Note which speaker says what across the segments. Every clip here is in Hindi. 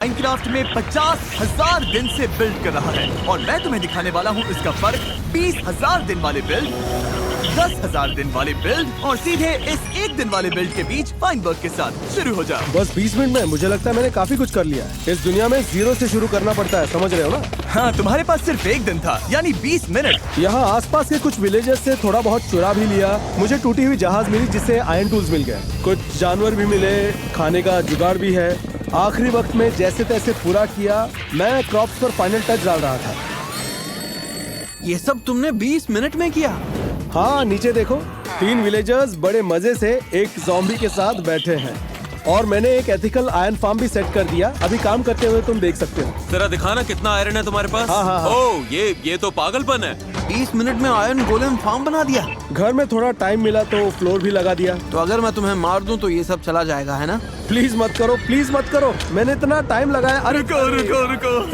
Speaker 1: माइनक्राफ्ट में 50,000 दिन से बिल्ड कर रहा है और मैं तुम्हें दिखाने वाला हूँ इसका फर्क 20,000 दिन वाले बिल्ड, 10,000 दिन वाले बिल्ड और सीधे इस एक दिन वाले बिल्ड के बीच फाइनबर्ग के साथ शुरू हो जाओ।
Speaker 2: बस 20 मिनट में मुझे लगता है मैंने काफी कुछ कर लिया है। इस दुनिया में 0 से शुरू करना पड़ता है, समझ रहे हो ना?
Speaker 1: हाँ, तुम्हारे पास सिर्फ एक दिन था, यानी 20 मिनट।
Speaker 2: यहाँ आसपास के कुछ विलेजेस से थोड़ा बहुत चुरा भी लिया। मुझे टूटी हुई जहाज मिली जिससे आयरन टूल्स मिल गए। कुछ जानवर भी मिले, खाने का जुगाड़ भी है। आखिरी वक्त में जैसे तैसे पूरा किया। मैं क्रॉप्स पर फाइनल टच डाल रहा था।
Speaker 3: ये सब तुमने 20 मिनट में किया?
Speaker 2: हाँ, नीचे देखो, 3 विलेजर्स बड़े मजे से एक ज़ॉम्बी के साथ बैठे हैं और मैंने एक एथिकल आयरन फार्म भी सेट कर दिया। अभी काम करते हुए तुम देख सकते हो।
Speaker 4: जरा दिखाना कितना आयरन है तुम्हारे पास।
Speaker 2: हाँ, हाँ, हाँ।
Speaker 4: ओह, ये तो पागलपन है।
Speaker 3: 20 मिनट में आयरन गोलेम फार्म बना दिया।
Speaker 2: घर में थोड़ा टाइम मिला तो फ्लोर भी लगा दिया।
Speaker 3: तो अगर मैं तुम्हें मार दूं तो ये सब चला जाएगा, है ना?
Speaker 2: प्लीज मत करो, प्लीज मत करो। मैंने इतना टाइम लगाया। अरे
Speaker 1: रुको।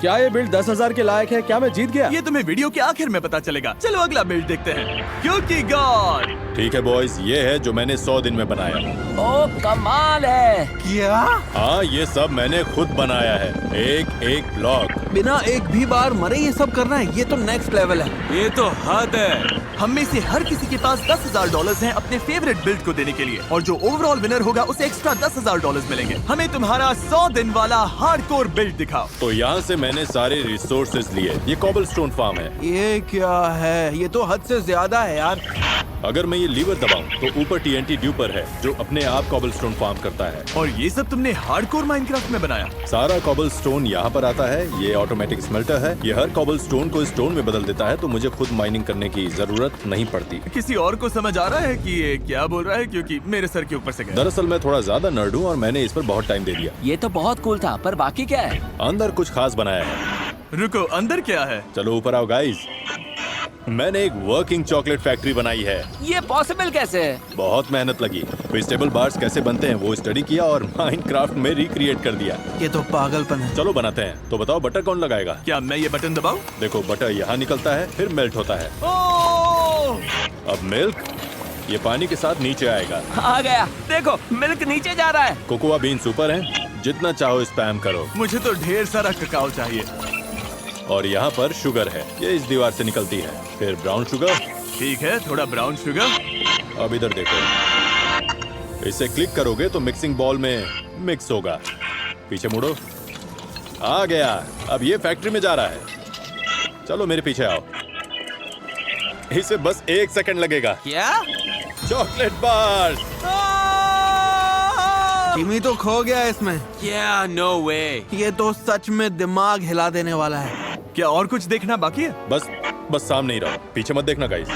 Speaker 2: क्या ये बिल्ड 10,000 के लायक है? क्या मैं जीत गया?
Speaker 1: ये तुम्हें वीडियो के आखिर में पता चलेगा। चलो अगला बिल्ड देखते हैं। क्योंकि गॉड
Speaker 5: ठीक है बॉयज, ये है जो मैंने 100 दिन में बनाया।
Speaker 6: ओ कमाल है।
Speaker 3: क्या?
Speaker 5: हाँ, ये सब मैंने खुद बनाया है, एक ब्लॉक।
Speaker 3: बिना एक भी बार मरे ये सब करना है, ये तो नेक्स्ट लेवल है।
Speaker 4: ये तो हद है।
Speaker 1: हम में से हर किसी के पास $10,000 हैं अपने फेवरेट बिल्ड को देने के लिए और जो ओवरऑल विनर होगा उसे एक्स्ट्रा $10,000 मिलेंगे। हमें तुम्हारा 100 दिन वाला हार्डकोर बिल्ड दिखाओ।
Speaker 5: तो यहाँ से मैंने सारे रिसोर्सेज लिए। ये कॉबलस्टोन फार्म है।
Speaker 3: ये क्या है? ये तो हद से ज्यादा है यार।
Speaker 5: अगर मैं ये लीवर दबाऊं तो ऊपर TNT ड्यूपर है जो अपने आप कॉबलस्टोन फार्म करता है।
Speaker 1: और ये सब तुमने हार्डकोर माइनक्राफ्ट में बनाया?
Speaker 5: सारा कॉबलस्टोन यहाँ पर आता है। ये ऑटोमेटिक स्मेल्टर है। ये हर कॉबलस्टोन को स्टोन में बदल देता है, तो मुझे खुद माइनिंग करने की जरूरत नहीं पड़ती।
Speaker 1: किसी और को समझ आ रहा है कि ये क्या बोल रहा है? क्योंकि मेरे सर के ऊपर से गया।
Speaker 5: दरअसल मैं थोड़ा ज्यादा नर्ड हूँ और मैंने इस पर बहुत टाइम दे दिया।
Speaker 6: ये तो बहुत कूल था, पर बाकी क्या है?
Speaker 5: अंदर कुछ खास बनाया है।
Speaker 1: रुको, अंदर क्या है?
Speaker 5: चलो ऊपर आओ गाइस। मैंने एक वर्किंग चॉकलेट फैक्ट्री बनाई है।
Speaker 6: ये पॉसिबल कैसे है?
Speaker 5: बहुत मेहनत लगी। वेजिटेबल बार्स कैसे बनते हैं वो स्टडी किया और माइनक्राफ्ट में रिक्रिएट कर दिया।
Speaker 3: ये तो पागलपन है।
Speaker 5: चलो बनाते हैं। तो बताओ बटर कौन लगाएगा?
Speaker 1: क्या मैं ये बटन दबाऊं?
Speaker 5: देखो बटर यहाँ निकलता है, फिर मेल्ट होता है।
Speaker 1: ओह!
Speaker 5: अब मिल्क ये पानी के साथ नीचे आएगा।
Speaker 6: आ गया, देखो मिल्क नीचे जा रहा है।
Speaker 5: कोकोआ बीन्स ऊपर हैं, जितना चाहो स्पैम करो।
Speaker 1: मुझे तो ढेर सारा ककाओ चाहिए।
Speaker 5: और यहाँ पर शुगर है, ये इस दीवार से निकलती है। फिर ब्राउन शुगर।
Speaker 1: ठीक है, थोड़ा ब्राउन शुगर।
Speaker 5: अब इधर देखो, इसे क्लिक करोगे तो मिक्सिंग बॉल में मिक्स होगा। पीछे मुड़ो। आ गया। अब ये फैक्ट्री में जा रहा है। चलो मेरे पीछे आओ। इसे बस 1 सेकंड लगेगा।
Speaker 3: क्या?
Speaker 5: Chocolate bars.
Speaker 3: टिमी तो खो गया इसमें।
Speaker 4: क्या? नो वे।
Speaker 3: ये तो सच में दिमाग हिला देने वाला है।
Speaker 1: क्या और कुछ देखना बाकी है?
Speaker 5: बस सामने ही रहो, पीछे मत देखना गाइस।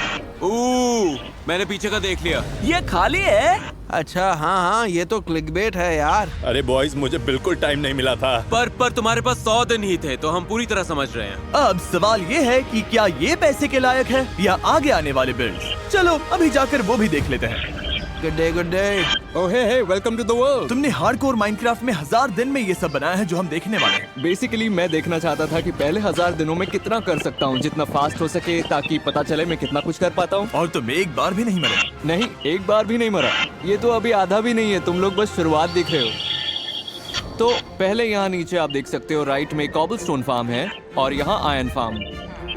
Speaker 4: मैंने पीछे का देख लिया।
Speaker 6: ये खाली है।
Speaker 3: अच्छा, हाँ, ये तो क्लिकबेट है यार।
Speaker 5: अरे बॉयज, मुझे बिल्कुल टाइम नहीं मिला था।
Speaker 4: पर तुम्हारे पास 100 दिन ही थे, तो हम पूरी तरह समझ रहे हैं।
Speaker 1: अब सवाल ये है कि क्या ये पैसे के लायक है या आगे आने वाले बिल्ड्स? चलो अभी जाकर वो भी देख लेते हैं।
Speaker 3: Good day.
Speaker 2: Oh hey, welcome to the world.
Speaker 1: तुमने हार्डकोर माइनक्राफ्ट में 1000 दिन में ये सब बनाया है जो हम देखने वाले हैं।
Speaker 7: बेसिकली मैं देखना चाहता था कि पहले 1000 दिनों में कितना कर सकता हूँ, जितना फास्ट हो सके, ताकि पता चले मैं कितना कुछ कर पाता हूँ।
Speaker 1: और तुम एक बार भी नहीं मरे?
Speaker 7: नहीं, एक बार भी नहीं मरा। ये तो अभी आधा भी नहीं है, तुम लोग बस शुरुआत देख रहे हो। तो पहले यहाँ नीचे आप देख सकते हो, राइट में कॉबलस्टोन फार्म है और यहाँ आयरन फार्म।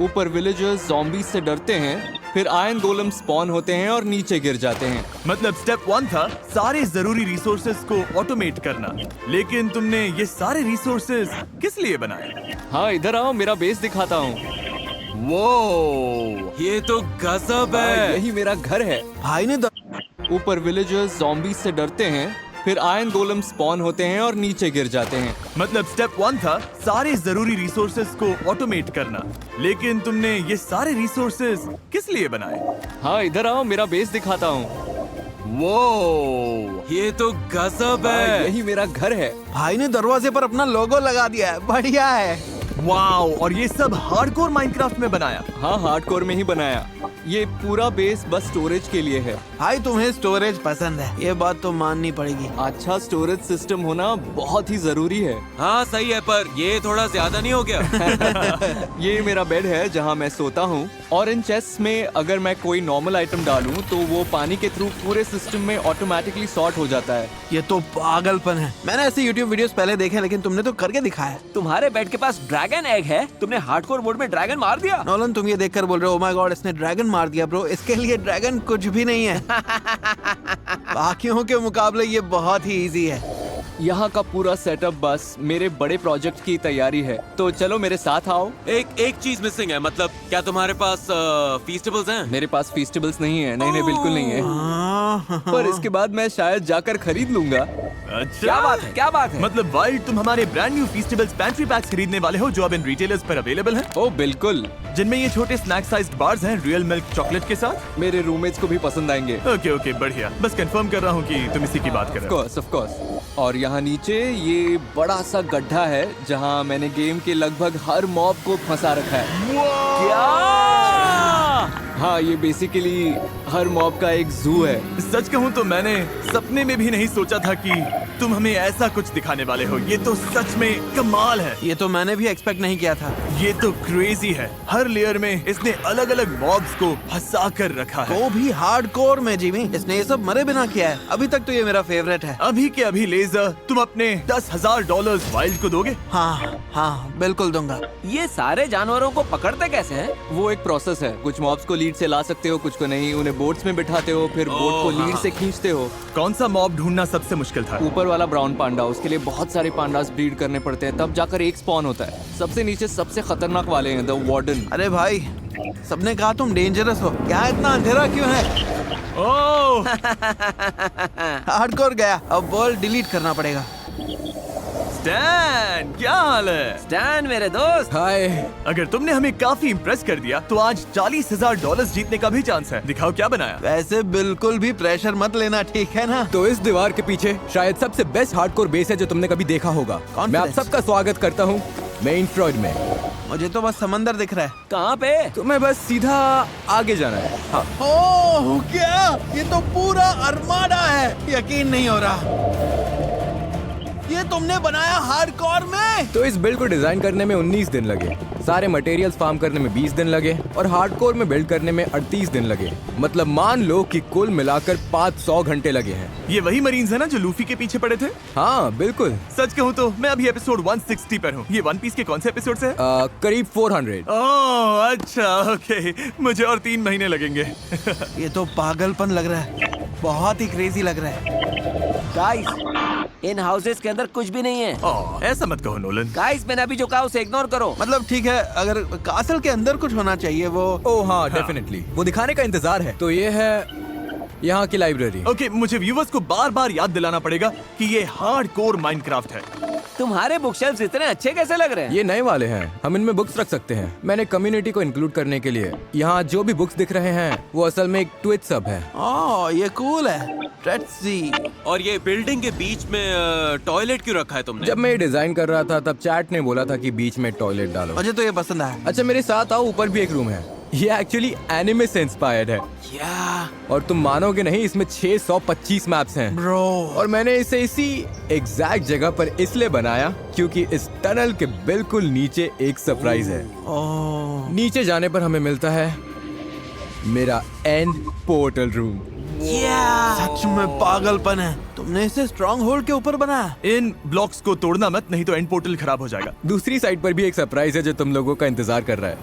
Speaker 7: ऊपर विलेजर्स ज़ॉम्बीज से डरते हैं, फिर आयरन गोलम स्पॉन होते हैं और नीचे गिर जाते हैं।
Speaker 1: मतलब स्टेप 1 था सारे जरूरी रिसोर्सेज को ऑटोमेट करना, लेकिन तुमने ये सारे रिसोर्सेज किस लिए बनाए?
Speaker 7: हाँ, इधर आओ, मेरा बेस दिखाता हूँ।
Speaker 1: वो
Speaker 4: ये तो गजब है।
Speaker 7: यही मेरा घर है।
Speaker 3: भाई ने
Speaker 7: ऊपर विलेजर्स ज़ॉम्बीज से डरते हैं, फिर आयरन गोलम स्पॉन होते हैं और नीचे गिर जाते हैं।
Speaker 1: मतलब स्टेप 1 था सारे जरूरी रिसोर्सेज को ऑटोमेट करना, लेकिन तुमने ये सारे रिसोर्सेज किस लिए बनाए?
Speaker 7: हाँ, इधर आओ, मेरा बेस दिखाता हूँ।
Speaker 1: वो
Speaker 4: ये तो गजब है।
Speaker 7: यही मेरा घर है।
Speaker 3: भाई ने दरवाजे पर अपना लोगो लगा दिया है। बढ़िया है।
Speaker 1: वाओ, और ये सब हार्डकोर माइनक्राफ्ट में बनाया।
Speaker 7: हाँ, हार्डकोर में ही बनाया। ये पूरा बेस बस स्टोरेज के लिए है।
Speaker 3: भाई तुम्हें स्टोरेज पसंद है, ये बात तो माननी पड़ेगी।
Speaker 7: अच्छा स्टोरेज सिस्टम होना बहुत ही जरूरी है।
Speaker 4: हाँ सही है, पर ये थोड़ा ज्यादा नहीं हो गया?
Speaker 7: ये मेरा बेड है जहाँ मैं सोता हूँ, और इन चेस्ट में अगर मैं कोई नॉर्मल आइटम डालूं तो वो पानी के थ्रू पूरे सिस्टम में ऑटोमेटिकली सॉर्ट हो जाता है।
Speaker 3: ये तो पागलपन है। मैंने ऐसे YouTube वीडियोस पहले देखे, लेकिन तुमने तो करके दिखाया।
Speaker 6: तुम्हारे बेड के पास ड्रैगन एग है, तुमने हार्डकोर मोड में ड्रैगन मार दिया।
Speaker 3: नोलन, तुम ये देखकर बोल रहे हो, ओ माय गॉड इसने ड्रैगन मार दिया। ब्रो, इसके लिए ड्रैगन कुछ भी नहीं है। बाकियों के मुकाबले ये बहुत ही इजी है।
Speaker 7: यहाँ का पूरा सेटअप बस मेरे बड़े प्रोजेक्ट की तैयारी है, तो चलो मेरे साथ आओ।
Speaker 4: एक चीज मिसिंग है, मतलब क्या तुम्हारे पास फीस्टेबल्स हैं?
Speaker 7: मेरे पास फीस्टेबल्स नहीं है। नहीं, बिल्कुल नहीं है। पर इसके बाद मैं शायद जाकर खरीद लूंगा।
Speaker 1: अच्छा,
Speaker 6: क्या बात है, क्या बात है?
Speaker 1: मतलब वाइल्ड, तुम हमारे ब्रांड न्यू फीस्टेबल्स पैंट्री पैक्स खरीदने वाले हो जो अब इन रिटेलर्स पर अवेलेबल हैं,
Speaker 7: ओ बिल्कुल,
Speaker 1: जिनमें ये छोटे स्नैक साइज्ड बार्स हैं रियल मिल्क चॉकलेट के साथ।
Speaker 7: मेरे रूममेट्स को भी पसंद आएंगे।
Speaker 1: ओके, बढ़िया। बस कंफर्म कर रहा हूँ कि तुम इसी की बात कर रहे हो।
Speaker 7: Of course. और यहाँ नीचे ये बड़ा सा गड्ढा है जहाँ मैंने गेम के लगभग हर मॉब को फंसा रखा है। हाँ, ये बेसिकली हर मॉब का एक जू है।
Speaker 1: सच कहूँ तो मैंने सपने में भी नहीं सोचा था कि तुम हमें ऐसा कुछ दिखाने वाले हो। ये तो सच में कमाल है।
Speaker 3: ये तो मैंने भी एक्सपेक्ट नहीं किया था।
Speaker 1: ये तो क्रेजी है। हर लेयर में इसने अलग अलग मॉब्स को फंसा कर रखा है,
Speaker 3: वो भी हार्डकोर में। जिमी, इसने ये सब मरे बिना किया है। अभी तक तो ये मेरा फेवरेट है।
Speaker 1: अभी के अभी लेजर, तुम अपने $10,000 वाइल्ड को दोगे?
Speaker 3: हाँ, बिल्कुल दूंगा।
Speaker 6: ये सारे जानवरों को पकड़ते कैसे हैं?
Speaker 7: वो एक प्रोसेस है। कुछ मॉब्स को लीड से ला सकते हो, कुछ को नहीं। उन्हें बोट्स में बिठाते हो, फिर बोट को लीड से खींचते हो।
Speaker 1: कौन सा मॉब ढूंढना सबसे मुश्किल था?
Speaker 7: ऊपर वाला ब्राउन पांडा, उसके लिए बहुत सारे पांडास ब्रीड करने पड़ते हैं, तब जाकर एक स्पॉन होता है। सबसे नीचे सबसे खतरनाक वाले हैं, द वार्डन।
Speaker 3: अरे भाई, सबने कहा तुम डेंजरस हो। क्या इतना अंधेरा क्यों है?
Speaker 1: ओह,
Speaker 3: हार्डकोर गया, अब वर्ल्ड डिलीट करना पड़ेगा।
Speaker 1: स्टैन, क्या हाल है?
Speaker 6: स्टैन मेरे दोस्त।
Speaker 2: हाय।
Speaker 1: अगर तुमने हमें काफी इम्प्रेस कर दिया तो आज $40,000 जीतने का भी चांस है। दिखाओ क्या बनाया।
Speaker 3: वैसे बिल्कुल भी प्रेशर मत लेना, ठीक है ना?
Speaker 2: तो इस दीवार के पीछे शायद सबसे बेस्ट हार्डकोर बेस है जो तुमने कभी देखा होगा। मैं आप सबका स्वागत करता हूँ मेन फ्लोर में।
Speaker 3: मुझे तो बस समंदर दिख रहा है।
Speaker 6: कहाँ पे?
Speaker 2: तुम्हें बस सीधा आगे जाना है। हाँ।
Speaker 3: ओह क्या, ये तो पूरा अरमाडा है। यकीन नहीं हो रहा, ये तुमने बनाया हार्डकोर में?
Speaker 2: तो इस बिल्ड को डिजाइन करने में 19 दिन लगे, सारे मटेरियल्स फार्म करने में 20 दिन लगे और हार्डकोर में बिल्ड करने में 38 दिन लगे। मतलब मान लो कि कुल मिलाकर 500 घंटे लगे हैं।
Speaker 1: ये वही मरीन्स है ना जो लूफी के पीछे पड़े थे?
Speaker 2: हाँ बिल्कुल।
Speaker 1: सच कहूँ तो मैं अभी एपिसोड 160 पर हूँ। ये वन पीस के कौन से एपिसोड है?
Speaker 2: करीब 400।
Speaker 1: ओह अच्छा, ओके। मुझे और 3 महीने लगेंगे।
Speaker 3: ये तो पागलपन लग रहा है, बहुत ही क्रेजी लग रहा है।
Speaker 6: गाइस, इन हाउसेस के अंदर कुछ भी नहीं है।
Speaker 1: ओह, ऐसा मत कहो नोलन।
Speaker 6: गाइस, मैंने अभी जो कहा उसे इग्नोर करो।
Speaker 3: मतलब ठीक है, अगर कासल के अंदर कुछ होना चाहिए वो।
Speaker 2: ओह हाँ, डेफिनेटली। वो दिखाने का इंतजार है। तो ये है यहाँ की लाइब्रेरी।
Speaker 1: ओके, मुझे व्यूवर्स को बार बार याद दिलाना पड़ेगा कि ये हार्डकोर माइनक्राफ्ट है।
Speaker 6: तुम्हारे बुक शेल्फ्स इतने अच्छे कैसे लग रहे हैं?
Speaker 2: ये नए वाले हैं, हम इनमें बुक्स रख सकते हैं। मैंने कम्युनिटी को इंक्लूड करने के लिए यहाँ जो भी बुक्स दिख रहे हैं वो असल में एक ट्विच सब है।
Speaker 3: ओह ये कूल है। Let's see.
Speaker 4: और ये बिल्डिंग के बीच में टॉयलेट क्यों रखा है तुमने?
Speaker 2: जब मैं ये डिजाइन कर रहा था तब चैट ने बोला था कि बीच में टॉयलेट डालो।
Speaker 3: मुझे तो ये पसंद आया।
Speaker 2: अच्छा मेरे साथ आओ, ऊपर भी एक रूम है। ये एक्चुअली एनिमे से इंस्पायर्ड है।
Speaker 3: क्या?
Speaker 2: और तुम मानोगे नहीं, इसमें 625 मैप्स हैं।
Speaker 3: ब्रो,
Speaker 2: और मैंने इसे इसी एग्जैक्ट जगह पर इसलिए बनाया क्योंकि इस टनल के बिल्कुल नीचे एक सरप्राइज है।
Speaker 3: ओह
Speaker 2: नीचे जाने पर हमें मिलता है मेरा एंड पोर्टल रूम।
Speaker 3: सच में पागलपन है। तुमने इसे स्ट्रॉन्ग होल्ड के ऊपर बनाया?
Speaker 1: इन ब्लॉक्स को तोड़ना मत, नहीं तो एंड पोर्टल खराब हो जाएगा।
Speaker 2: दूसरी साइड पर भी एक सरप्राइज है जो तुम लोगों का इंतजार कर रहा है।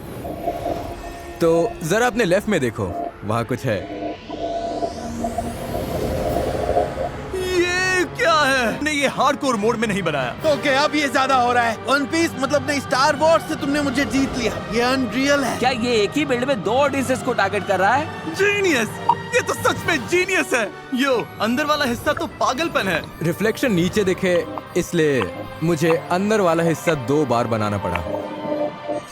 Speaker 2: तो जरा अपने लेफ्ट में देखो, वहाँ कुछ है।
Speaker 1: ये क्या है? नहीं, ये हार्डकोर मोड में नहीं बनाया।
Speaker 3: ओके, अब ये ज्यादा हो रहा है। वन पीस मतलब नहीं, स्टार वॉर्स से तुमने मुझे जीत लिया। ये अनरियल है।
Speaker 6: क्या ये एक ही बिल्ड में 2 ऑडियंसेस को टारगेट कर रहा है?
Speaker 1: जीनियस, ये तो सच में जीनियस है। यो, अंदर वाला हिस्सा तो पागलपन है।
Speaker 2: रिफ्लेक्शन नीचे दिखे इसलिए मुझे अंदर वाला हिस्सा 2 बार बनाना पड़ा।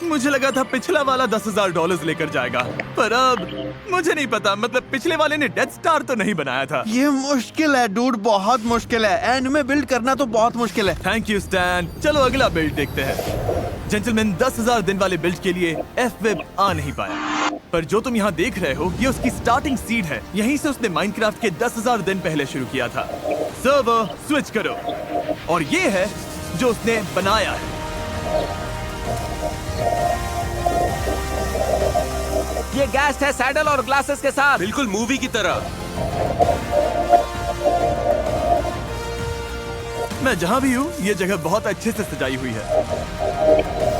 Speaker 1: मुझे लगा था पिछला वाला $10,000 लेकर जाएगा, पर अब मुझे नहीं पता। मतलब पिछले वाले ने डेथ स्टार तो नहीं बनाया था।
Speaker 3: ये मुश्किल है डूड, बहुत मुश्किल है। एंड में बिल्ड करना तो बहुत मुश्किल है।
Speaker 1: Thank you stand. चलो अगला बिल्ड देखते हैं। जेंटलमैन 10,000 दिन वाले बिल्ड के लिए एफ-वेब आ नहीं पाया, पर जो तुम यहाँ देख रहे हो ये उसकी स्टार्टिंग सीड है। यहीं से उसने माइनक्राफ्ट के 10,000 दिन पहले शुरू किया था। सर्वर स्विच करो, और ये है जो उसने बनाया है।
Speaker 6: ये गैस है सैडल और ग्लासेस के साथ।
Speaker 4: बिल्कुल मूवी की तरह।
Speaker 1: मैं जहाँ भी हूँ ये जगह बहुत अच्छे से सजाई हुई है।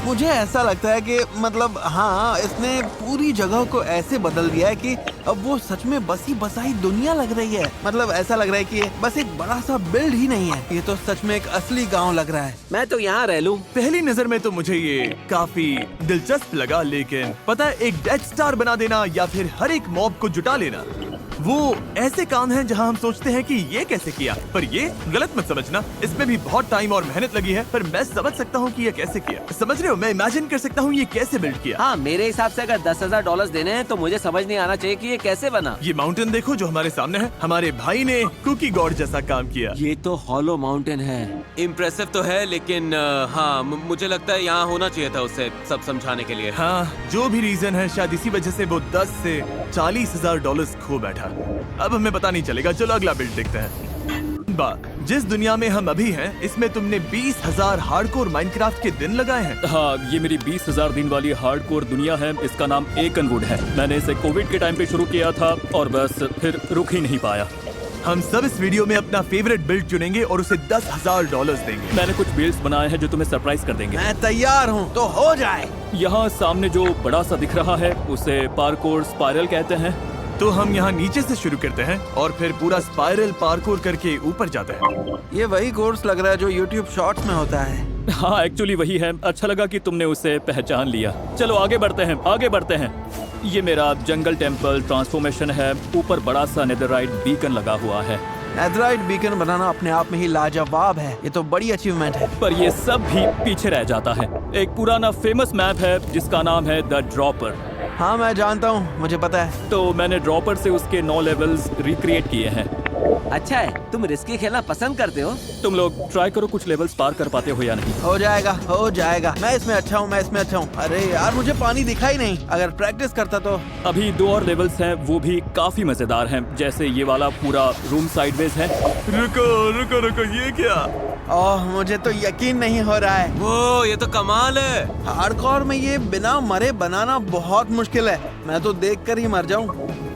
Speaker 3: मुझे ऐसा लगता है कि मतलब हाँ, इसने पूरी जगह को ऐसे बदल दिया है कि अब वो सच में बसी बसाई दुनिया लग रही है। मतलब ऐसा लग रहा है कि ये बस एक बड़ा सा बिल्ड ही नहीं है, ये तो सच में एक असली गांव लग रहा है।
Speaker 6: मैं तो यहाँ रह लूं।
Speaker 1: पहली नजर में तो मुझे ये काफी दिलचस्प लगा, लेकिन पता है एक डेथ स्टार बना देना या फिर हर एक मॉब को जुटा लेना, वो ऐसे काम हैं जहां हम सोचते हैं कि ये कैसे किया, पर ये गलत मत समझना। इसमें भी बहुत टाइम और मेहनत लगी है, पर मैं समझ सकता हूँ कि ये कैसे किया। समझ रहे हो, मैं इमेजिन कर सकता हूँ ये कैसे बिल्ड किया।
Speaker 6: हाँ, मेरे हिसाब से अगर $10,000 देने हैं तो मुझे समझ नहीं आना चाहिए कि ये कैसे बना।
Speaker 1: ये माउंटेन देखो जो हमारे सामने है, हमारे भाई ने कुकी गॉड जैसा काम किया।
Speaker 6: ये तो हॉलो माउंटेन है।
Speaker 4: इम्प्रेसिव तो है, लेकिन हाँ मुझे लगता है यहाँ होना चाहिए था उसे सब समझाने के लिए।
Speaker 1: हाँ, जो भी रीजन है शायद इसी वजह से वो 10 से $40,000 खो बैठा। अब हमें पता नहीं चलेगा। चलो अगला बिल्ड देखते हैं। जिस दुनिया में हम अभी हैं, इसमें तुमने 20,000 हार्डकोर माइनक्राफ्ट के दिन लगाए हैं।
Speaker 8: हाँ, ये मेरी 20,000 दिन वाली हार्डकोर दुनिया है। इसका नाम एकनवुड है। मैंने इसे कोविड के टाइम पे शुरू किया था और बस फिर रुक ही नहीं पाया।
Speaker 1: हम सब इस वीडियो में अपना फेवरेट बिल्ड चुनेंगे और उसे $10,000 देंगे।
Speaker 8: मैंने कुछ बिल्ड्स बनाए हैं जो तुम्हें सरप्राइज कर देंगे।
Speaker 3: मैं तैयार हूँ, तो हो जाए।
Speaker 8: यहाँ सामने जो बड़ा सा दिख रहा है उसे पार्कोर स्पाइरल कहते हैं।
Speaker 1: तो हम यहाँ नीचे से शुरू करते हैं और फिर पूरा स्पाइरल पार्कोर करके ऊपर जाते हैं।
Speaker 3: ये वही कोर्स लग रहा है जो YouTube शॉर्ट्स में होता है।
Speaker 8: हाँ, एक्चुअली वही है। अच्छा लगा कि तुमने उसे पहचान लिया। चलो आगे बढ़ते हैं, आगे बढ़ते हैं। ये मेरा जंगल टेम्पल ट्रांसफॉर्मेशन है। ऊपर बड़ा सा नेदरराइट बीकन लगा हुआ है।
Speaker 3: नेदरराइट बीकन बनाना अपने आप में ही लाजवाब है। ये तो बड़ी अचीवमेंट है।
Speaker 8: पर ये सब भी पीछे रह जाता है। एक पुराना फेमस मैप है जिसका नाम है द ड्रॉपर।
Speaker 3: हाँ, मैं जानता हूँ, मुझे पता है।
Speaker 8: तो मैंने ड्रॉपर से उसके 9 लेवल्स रिक्रिएट किए हैं।
Speaker 6: अच्छा है, तुम रिस्की खेलना पसंद करते हो।
Speaker 8: तुम लोग ट्राई करो कुछ लेवल्स पार कर पाते हो या नहीं।
Speaker 3: हो जाएगा, हो जाएगा। मैं इसमें अच्छा हूँ, मैं इसमें अच्छा हूँ। अरे यार, मुझे पानी दिखा ही नहीं। अगर प्रैक्टिस करता तो।
Speaker 8: अभी 2 और लेवल्स हैं, वो भी काफी मजेदार हैं। जैसे ये वाला पूरा रूम साइडवेज है।
Speaker 1: रुको रुको रुको, ये क्या?
Speaker 3: ओह, मुझे तो यकीन नहीं हो रहा है।
Speaker 4: वो ये तो कमाल है।
Speaker 3: हार्डकोर में ये बिना मरे बनाना बहुत मुश्किल है। मैं तो देखकर ही मर जाऊं।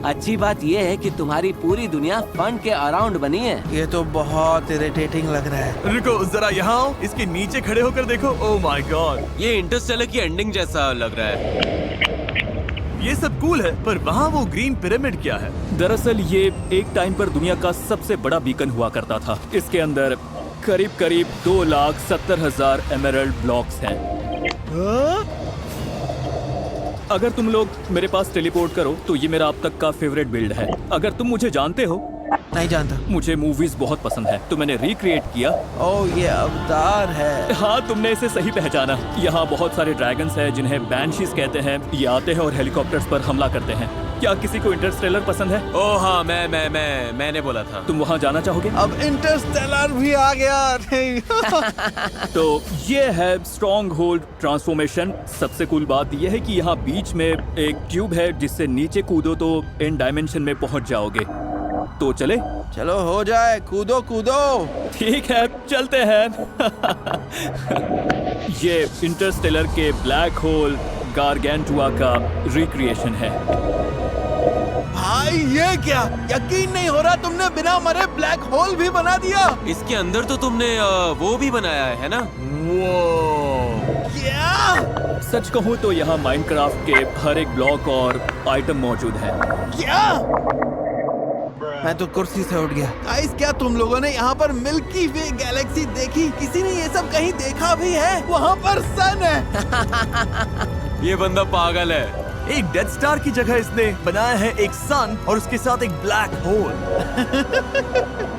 Speaker 6: अच्छी बात ये है कि तुम्हारी पूरी दुनिया फन के अराउंड बनी है।
Speaker 3: ये तो बहुत इरिटेटिंग लग रहा है।
Speaker 1: रुको जरा यहाँ आओ, इसके नीचे खड़े होकर देखो। ओह माय गॉड,
Speaker 4: ये इंटरस्टेलर की एंडिंग जैसा लग रहा है।
Speaker 1: ये सब कूल है, पर वहाँ वो ग्रीन पिरामिड क्या है?
Speaker 8: दरअसल ये एक टाइम पर दुनिया का सबसे बड़ा बीकन हुआ करता था। इसके अंदर करीब करीब 2,70,000 एमराल्ड ब्लॉक्स हैं। अगर तुम लोग मेरे पास टेलीपोर्ट करो तो ये मेरा अब तक का फेवरेट बिल्ड है। अगर तुम मुझे जानते हो।
Speaker 3: नहीं जानता।
Speaker 8: मुझे मूवीज बहुत पसंद है तो मैंने रिक्रिएट किया।
Speaker 3: ओह, ये अवतार है।
Speaker 8: हाँ, तुमने इसे सही पहचाना। यहाँ बहुत सारे ड्रैगन्स हैं जिन्हें बैनशीज कहते हैं। ये आते हैं और हेलीकॉप्टर्स पर हमला करते हैं। क्या किसी को इंटरस्टेलर पसंद है?
Speaker 4: ओह हाँ, मैंने बोला था।
Speaker 8: तुम वहाँ जाना चाहोगे?
Speaker 3: अब इंटरस्टेलर भी आ गया।
Speaker 8: तो ये है स्ट्रॉन्ग होल्ड ट्रांसफॉर्मेशन। सबसे कूल बात यह है कि यहाँ बीच में एक ट्यूब है जिससे नीचे कूदो तो इन डायमेंशन में पहुँच जाओगे। तो चले?
Speaker 3: चलो हो जाए, कूदो कूदो।
Speaker 8: ठीक है, चलते हैं। ये इंटरस्टेलर के ब्लैक होल गारगेंटुआ का रिक्रिएशन है।
Speaker 3: भाई ये क्या, यकीन नहीं हो रहा तुमने बिना मरे ब्लैक होल भी बना दिया।
Speaker 4: इसके अंदर तो तुमने वो भी बनाया है ना?
Speaker 3: क्या?
Speaker 8: सच कहूँ तो यहाँ माइनक्राफ्ट के हर एक ब्लॉक और आइटम मौजूद है।
Speaker 3: क्या? मैं तो कुर्सी से उठ गया। गाइस, क्या तुम लोगों ने यहाँ पर मिल्की वे गैलेक्सी देखी? किसी ने ये सब कहीं देखा भी है? वहाँ पर सन है।
Speaker 4: ये बंदा पागल है।
Speaker 1: एक डेथ स्टार की जगह इसने बनाया है एक सन और उसके साथ एक ब्लैक होल।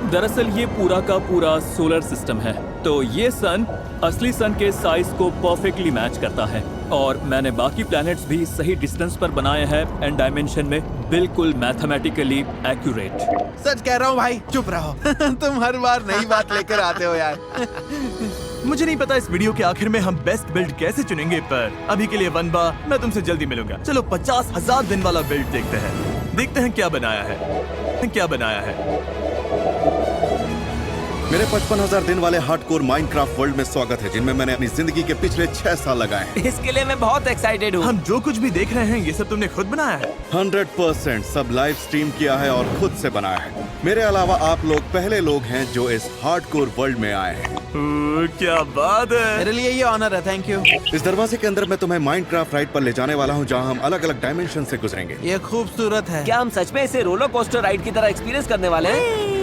Speaker 8: दरअसल ये पूरा का पूरा सोलर सिस्टम है, तो ये सन असली सन के साइज को परफेक्टली मैच करता है और मैंने बाकी प्लैनेट्स भी सही डिस्टेंस पर बनाए हैं एंड डायमेंशन में बिल्कुल मैथमेटिकली एक्यूरेट।
Speaker 3: सच कह रहा हूँ भाई, चुप रहो। तुम हर बार नई बात लेकर आते हो यार।
Speaker 1: मुझे नहीं पता इस वीडियो के आखिर में हम बेस्ट बिल्ड कैसे चुनेंगे, पर अभी के लिए वनबा मैं तुमसे जल्दी मिलूंगा। चलो 50,000 दिन वाला बिल्ड देखते हैं क्या बनाया है।
Speaker 5: मेरे 55,000 दिन वाले हार्डकोर माइनक्राफ्ट वर्ल्ड में स्वागत है, जिनमें मैंने अपनी जिंदगी के पिछले 6 साल लगाए हैं।
Speaker 6: इसके लिए मैं बहुत एक्साइटेड हूँ।
Speaker 1: हम जो कुछ भी देख रहे हैं ये सब तुमने खुद बनाया है?
Speaker 5: 100% सब लाइव स्ट्रीम किया है और खुद से बनाया है। मेरे अलावा आप लोग पहले लोग हैं जो इस हार्डकोर वर्ल्ड में आए हैं।
Speaker 1: क्या बात है।
Speaker 3: मेरे लिए ये ऑनर है, थैंक यू।
Speaker 5: इस दरवाजे के अंदर मैं तुम्हें माइनक्राफ्ट राइड पर ले जाने वाला हूँ, जहाँ हम अलग अलग डायमेंशन से गुजरेंगे।
Speaker 3: ये खूबसूरत है।
Speaker 6: क्या हम सच में इसे रोलर कोस्टर राइड की तरह एक्सपीरियंस करने वाले हैं?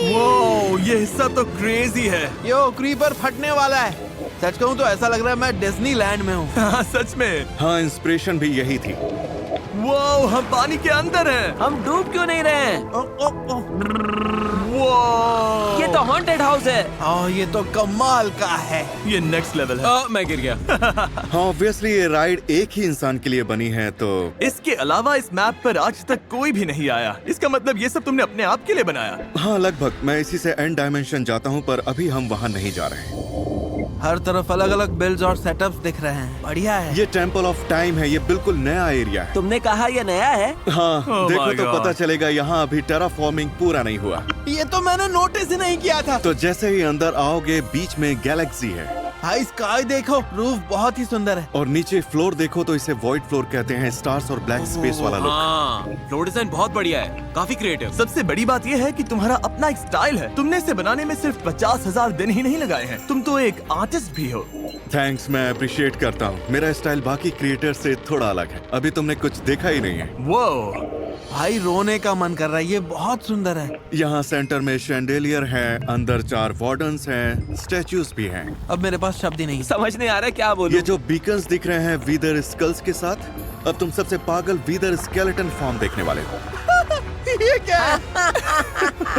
Speaker 1: वो ये हिस्सा तो क्रेजी है।
Speaker 3: यो क्रीपर फटने वाला है। सच कहूँ तो ऐसा लग रहा है मैं डिज्नीलैंड में हूँ।
Speaker 1: हाँ सच में।
Speaker 5: हाँ, इंस्पिरेशन भी यही थी।
Speaker 1: वो हम पानी के अंदर हैं।
Speaker 6: हम डूब क्यों नहीं रहे हैं?
Speaker 1: वो
Speaker 6: ये तो हॉन्टेड हाउस है।
Speaker 3: हाँ, ये तो कमाल का है।
Speaker 1: ये नेक्स्ट लेवल है।
Speaker 4: मैं गिर गया।
Speaker 5: हाँ, ऑब्वियसली ये राइड एक ही इंसान के लिए बनी है, तो
Speaker 1: इसके अलावा इस मैप पर आज तक कोई भी नहीं आया। इसका मतलब ये सब तुमने अपने आप के लिए बनाया?
Speaker 5: हाँ लगभग। मैं इसी से एंड डायमेंशन जाता हूँ, पर अभी हम वहाँ नहीं जा रहे हैं।
Speaker 3: हर तरफ अलग अलग बिल्ड्स और सेटअप्स दिख रहे हैं। बढ़िया है।
Speaker 5: ये टेम्पल ऑफ टाइम है। ये बिल्कुल नया एरिया है।
Speaker 6: तुमने कहा ये नया है?
Speaker 5: हाँ,
Speaker 1: Oh
Speaker 5: देखो
Speaker 1: my
Speaker 5: तो
Speaker 1: God.
Speaker 5: पता चलेगा। यहाँ अभी टेराफॉर्मिंग पूरा नहीं हुआ।
Speaker 3: ये तो मैंने नोटिस ही नहीं किया था।
Speaker 5: तो जैसे ही अंदर आओगे, बीच में गैलेक्सी है
Speaker 3: भाई स्काई देखो, रूफ बहुत ही सुंदर है।
Speaker 5: और नीचे फ्लोर देखो तो इसे वॉइड फ्लोर कहते हैं। स्टार्स और ब्लैक स्पेस वाला लुक।
Speaker 4: हाँ, फ्लोर डिजाइन बहुत बढ़िया है, काफी क्रिएटिव।
Speaker 1: सबसे बड़ी बात ये है कि तुम्हारा अपना एक स्टाइल है। तुमने इसे बनाने में सिर्फ 50,000 दिन ही नहीं लगाए हैं। तुम तो एक आर्टिस्ट भी हो।
Speaker 5: थैंक्स, मैं अप्रिशिएट करता हूँ। मेरा स्टाइल बाकी क्रिएटर से थोड़ा अलग है। अभी तुमने कुछ देखा ही नहीं है।
Speaker 1: वो
Speaker 3: भाई रोने का मन कर रहा है। ये बहुत सुंदर है।
Speaker 5: यहाँ सेंटर में शैंडेलियर है, अंदर 4 वार्डन्स हैं, स्टैचूज भी हैं।
Speaker 3: अब मेरे पास शब्द ही नहीं।
Speaker 6: समझ नहीं आ रहा क्या बोलूं।
Speaker 5: ये जो बीकन्स दिख रहे हैं वीदर स्कल्स के साथ, अब तुम सबसे पागल वीदर स्केलेटन फॉर्म देखने वाले हो।
Speaker 3: ये क्या है?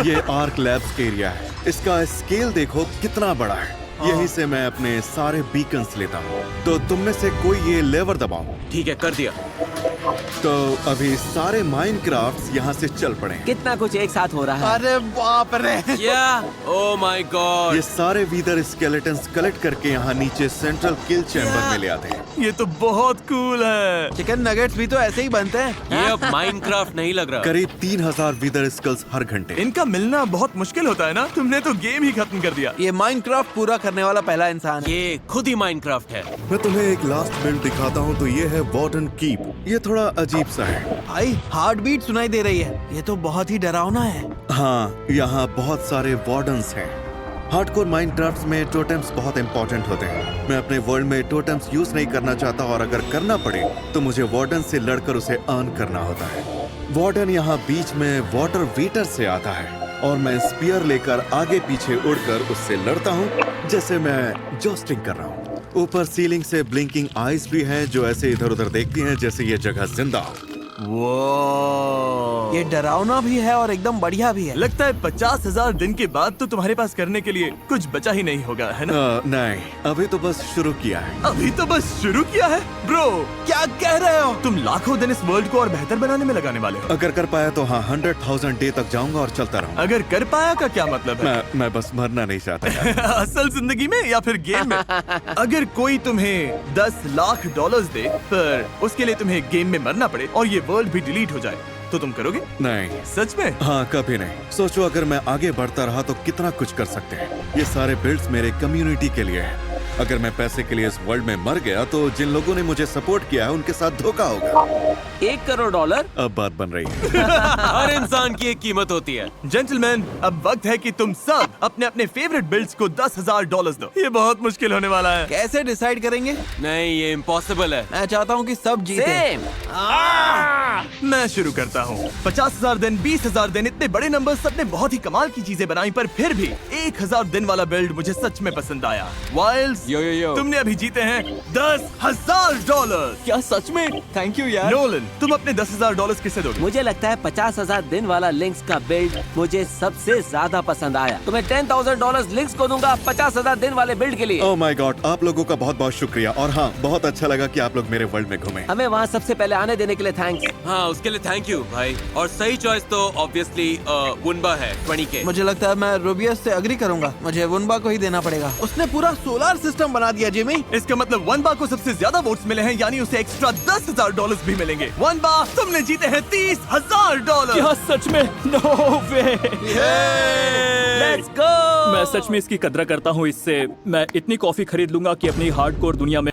Speaker 5: ये आर्क लैब्स का एरिया है। इसका स्केल देखो कितना बड़ा है। यहीं से मैं अपने सारे बीकन्स लेता हूँ। तो तुम में से कोई ये लेवर दबाओ।
Speaker 4: ठीक है, कर दिया।
Speaker 5: तो अभी सारे माइनक्राफ्ट्स यहाँ से चल पड़े हैं।
Speaker 6: कितना कुछ एक साथ हो रहा है।
Speaker 3: अरे बाप रे।
Speaker 4: क्या? Oh my God.
Speaker 5: ये सारे वीदर स्केलेटन्स कलेक्ट करके यहाँ नीचे सेंट्रल किल चैम्बर में ले आते हैं।
Speaker 1: ये तो बहुत कूल है।
Speaker 3: चिकन नगेट्स भी तो ऐसे ही बनते हैं।
Speaker 4: ये अब माइनक्राफ्ट नहीं लग रहा।
Speaker 5: करीब 3,000 वीदर स्कल्स हर घंटे।
Speaker 1: इनका मिलना बहुत मुश्किल होता है ना? तुमने तो गेम ही खत्म कर दिया।
Speaker 3: ये माइनक्राफ्ट पूरा करने वाला पहला इंसान है।
Speaker 4: ये खुद ही माइनक्राफ्ट है।
Speaker 5: मैं तुम्हें एक लास्ट बिल्ड दिखाता हूँ। तो ये है वार्डन कीप। ये थोड़ा अजीब सा है।
Speaker 3: भाई हार्ट बीट सुनाई दे रही है। ये तो बहुत ही डरावना है।
Speaker 5: हाँ, यहाँ बहुत सारे वार्डन्स हैं। हार्डकोर माइनक्राफ्ट में टोटेम्स बहुत इंपॉर्टेंट होते हैं। मैं अपने वर्ल्ड में टोटेम्स यूज नहीं करना चाहता, और अगर करना पड़े तो मुझे वार्डन से लड़कर उसे अर्न करना होता है। वार्डन यहाँ बीच में वाटर वेटर से आता है, और मैं स्पीयर लेकर आगे पीछे उड़कर उससे लड़ता हूँ, जैसे मैं जोस्टिंग कर रहा हूँ। ऊपर सीलिंग से ब्लिंकिंग आईज भी हैं, जो ऐसे इधर उधर देखती हैं जैसे ये जगह जिंदा हो।
Speaker 1: वो
Speaker 3: ये डरावना भी है और एकदम बढ़िया भी है।
Speaker 1: लगता है 50,000 दिन के बाद तो तुम्हारे पास करने के लिए कुछ बचा ही नहीं होगा, है ना?
Speaker 5: नहीं, अभी तो बस शुरू किया है।
Speaker 1: अभी तो बस शुरू किया है ब्रो।
Speaker 3: क्या कह रहे हो?
Speaker 1: तुम लाखों दिन इस वर्ल्ड को और बेहतर बनाने में लगाने वाले हो।
Speaker 5: अगर कर पाया तो हाँ, 100,000 डे तक जाऊंगा और चलता रहूंगा।
Speaker 1: अगर कर पाया का क्या मतलब है?
Speaker 5: मैं बस मरना नहीं चाहता यार।
Speaker 1: असल जिंदगी में या फिर गेम में? अगर कोई तुम्हें 10 लाख डॉलर्स दे, पर उसके लिए तुम्हें गेम में मरना पड़े और ये वर्ल्ड भी डिलीट हो जाए, तो तुम करोगे?
Speaker 5: नहीं।
Speaker 1: सच में?
Speaker 5: हाँ, कभी नहीं। सोचो अगर मैं आगे बढ़ता रहा तो कितना कुछ कर सकते हैं। ये सारे बिल्ड्स मेरे कम्युनिटी के लिए हैं। अगर मैं पैसे के लिए इस वर्ल्ड में मर गया तो जिन लोगों ने मुझे सपोर्ट किया है उनके साथ धोखा होगा।
Speaker 6: $1 करोड़।
Speaker 5: अब बात बन रही है।
Speaker 4: हर इंसान की एक कीमत होती है।
Speaker 1: जेंटलमैन, अब वक्त है कि तुम सब अपने अपने फेवरेट बिल्ड्स को $10,000 दो। ये बहुत मुश्किल होने वाला है।
Speaker 3: कैसे डिसाइड करेंगे?
Speaker 4: नहीं, ये इम्पॉसिबल है।
Speaker 3: मैं चाहता हूँ कि सब जीते।
Speaker 6: सेम।
Speaker 1: मैं शुरू करता हूँ। 50,000 दिन, 20,000 दिन, इतने बड़े नंबर सबने बहुत ही कमाल की चीजें बनाई, पर फिर भी 1,000 दिन वाला बिल्ड मुझे सच में पसंद आया। वाइल्ड्स
Speaker 7: यो यो यो।
Speaker 1: तुमने अभी जीते हैं $10,000।
Speaker 7: क्या सच में? थैंक यू यार।
Speaker 1: नोलन, तुम अपने $10,000 किसे दोगे?
Speaker 6: मुझे लगता है 50,000 दिन वाला लिंक्स का बिल्ड मुझे सबसे ज्यादा पसंद आया। तो मैं $10,000 लिंक्स को दूंगा 50,000 दिन वाले बिल्ड के लिए।
Speaker 9: ओह माय गॉड, आप लोगों का बहुत बहुत शुक्रिया। और हाँ, बहुत अच्छा लगा कि आप लोग मेरे वर्ल्ड में घूमे।
Speaker 6: हमें वहाँ सबसे पहले आने देने के लिए थैंक्स।
Speaker 4: हाँ, उसके लिए थैंक यू भाई। और सही चॉइस तो ऑब्वियसली वुनबा है 20K।
Speaker 3: मुझे लगता है मैं रूबियस से अग्री करूंगा। मुझे वुनबा को ही देना पड़ेगा। उसने पूरा सोलर सिस्टम बना दिया जिमी।
Speaker 1: इसका मतलब वनबा को सबसे ज्यादा वोट्स मिले हैं, यानी उसे एक्स्ट्रा $10,000 भी मिलेंगे। वनबा, तुमने जीते हैं $30,000।
Speaker 8: क्या सच में? No way.
Speaker 6: Let's go.
Speaker 8: मैं सच में इसकी कद्र करता हूँ। इससे मैं इतनी कॉफी खरीद लूंगा कि अपनी हार्डकोर दुनिया में